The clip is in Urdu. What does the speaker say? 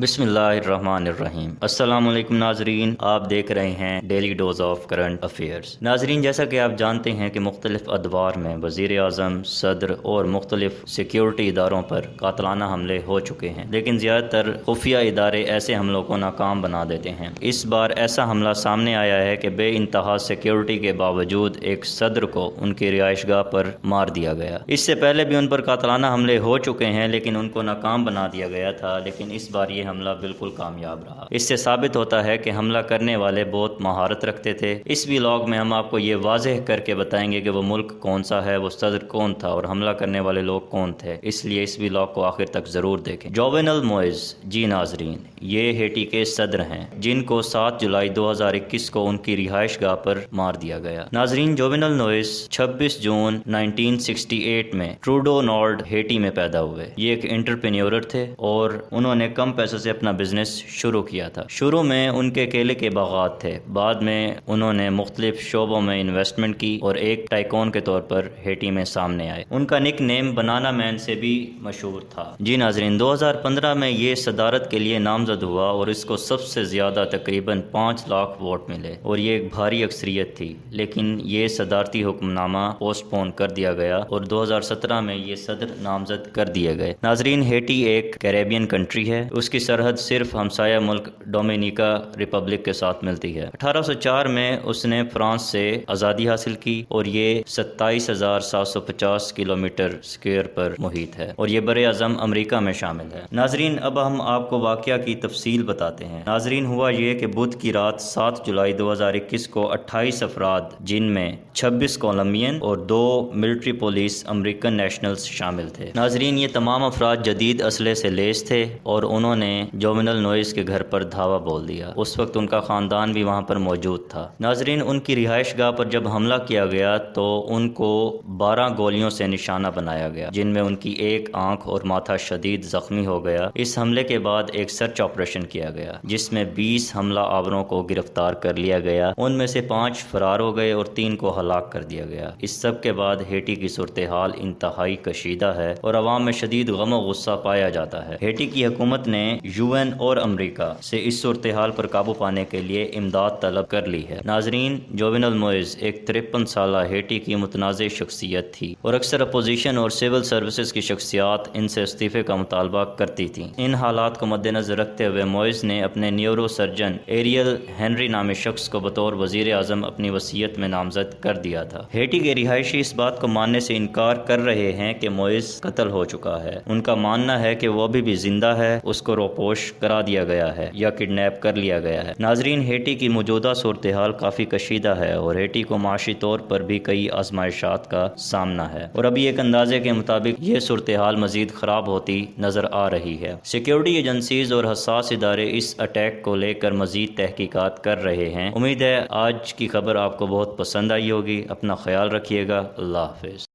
بسم اللہ الرحمن الرحیم۔ السلام علیکم ناظرین، آپ دیکھ رہے ہیں daily dose of current affairs. ناظرین، جیسا کہ آپ جانتے ہیں کہ مختلف ادوار میں وزیر اعظم، صدر اور مختلف سیکیورٹی اداروں پر قاتلانہ حملے ہو چکے ہیں، لیکن زیادہ تر خفیہ ادارے ایسے حملوں کو ناکام بنا دیتے ہیں۔ اس بار ایسا حملہ سامنے آیا ہے کہ بے انتہا سیکیورٹی کے باوجود ایک صدر کو ان کی رہائش گاہ پر مار دیا گیا۔ اس سے پہلے بھی ان پر قاتلانہ حملے ہو چکے ہیں لیکن ان کو ناکام بنا دیا گیا تھا، لیکن اس بار یہ حملہ بالکل کامیاب رہا۔ اس سے ثابت ہوتا ہے کہ حملہ کرنے والے بہت مہارت رکھتے تھے۔ اس ویلاگ میں ہم آپ کو یہ واضح کر کے بتائیں گے کہ وہ ملک کون سا ہے، وہ صدر کون تھا اور حملہ کرنے والے لوگ کون تھے، اس لیے اس ویلاگ کو آخر تک ضرور دیکھیں۔ جوونل موئز، جی ناظرین، یہ ہیٹی کے صدر ہیں جن کو 7 جولائی 2021 کو ان کی رہائش گاہ پر مار دیا گیا۔ ناظرین، جوونل موئز 26 جون 1968 میں ٹروڈو نارڈ ہیٹی میں پیدا ہوئے۔ یہ ایک انٹرپرینیور تھے اور انہوں نے کم پیسوں سے اپنا بزنس شروع کیا تھا۔ شروع میں ان کے کیلے کے باغات تھے، بعد میں انہوں نے مختلف شعبوں میں انویسٹمنٹ کی اور ایک ٹائکون کے طور پر ہیٹی میں سامنے آئے۔ ان کا نک نیم بنانا مین سے بھی مشہور تھا۔ جی ناظرین، 2015 میں یہ صدارت کے لیے نامزد ہوا اور اس کو سب سے زیادہ تقریباً 5 لاکھ ووٹ ملے اور یہ ایک بھاری اکثریت تھی، لیکن یہ صدارتی حکم نامہ پوسٹ پون کر دیا گیا اور 2017 میں یہ صدر نامزد کر دیے گئے۔ ناظرین، ہیٹی ایک کیریبین کنٹری ہے، اس کی سرحد صرف ہمسایہ ملک ڈومینیکا ریپبلک کے ساتھ ملتی ہے۔ 1804 میں اس نے فرانس سے آزادی حاصل کی اور یہ 27,750 کلومیٹر اسکوائر پر محیط ہے اور یہ براعظم امریکہ میں شامل ہے۔ ناظرین، اب ہم آپ کو واقعہ کی تفصیل بتاتے ہیں۔ ناظرین، ہوا یہ کہ بدھ کی رات 7 جولائی 2021 کو 28 افراد، جن میں 26 کولمبین اور 2 ملٹری پولیس امریکن نیشنلز شامل تھے۔ ناظرین، یہ تمام افراد جدید اسلحے سے لیس تھے اور انہوں نے جوونل نوئز کے گھر پر دھاوا بول دیا۔ اس وقت ان کا خاندان بھی وہاں پر موجود تھا۔ ناظرین، ان کی رہائش گاہ پر جب حملہ کیا گیا تو ان کو 12 گولیوں سے نشانہ بنایا گیا، جن میں ان کی ایک آنکھ اور ماتھا شدید زخمی ہو گیا۔ اس حملے کے بعد ایک سرچ آپریشن کیا گیا جس میں 20 حملہ آوروں کو گرفتار کر لیا گیا۔ ان میں سے 5 فرار ہو گئے اور 3 کو ہلاک کر دیا گیا۔ اس سب کے بعد ہیٹی کی صورتحال انتہائی کشیدہ ہے اور عوام میں شدید غم و غصہ پایا جاتا ہے۔ ہیٹی کی حکومت نے UN اور امریکہ سے اس صورتحال پر قابو پانے کے لیے امداد طلب کر لی ہے۔ ناظرین، جوونل موئز ایک 53 سالہ ہیٹی کی متنازع شخصیت تھی اور اکثر اپوزیشن اور سول سروسز کی شخصیات ان سے استعفے کا مطالبہ کرتی تھیں۔ ان حالات کو مد نظر رکھتے ہوئے موئز نے اپنے نیورو سرجن ایریل ہنری نامی شخص کو بطور وزیر اعظم اپنی وصیت میں نامزد کر دیا تھا۔ ہیٹی کے رہائشی اس بات کو ماننے سے انکار کر رہے ہیں کہ موئز قتل ہو چکا ہے۔ ان کا ماننا ہے کہ وہ ابھی بھی زندہ ہے، اس کو روپوش کرا دیا گیا ہے یا کڈنیپ کر لیا گیا ہے۔ ناظرین، ہیٹی کی موجودہ صورتحال کافی کشیدہ ہے اور ہیٹی کو معاشی طور پر بھی کئی آزمائشات کا سامنا ہے اور ابھی ایک اندازے کے مطابق یہ صورتحال مزید خراب ہوتی نظر آ رہی ہے۔ سیکیورٹی ایجنسیز اور حساس ادارے اس اٹیک کو لے کر مزید تحقیقات کر رہے ہیں۔ امید ہے آج کی خبر آپ کو بہت پسند آئی ہوگی۔ اپنا خیال رکھیے گا۔ اللہ حافظ۔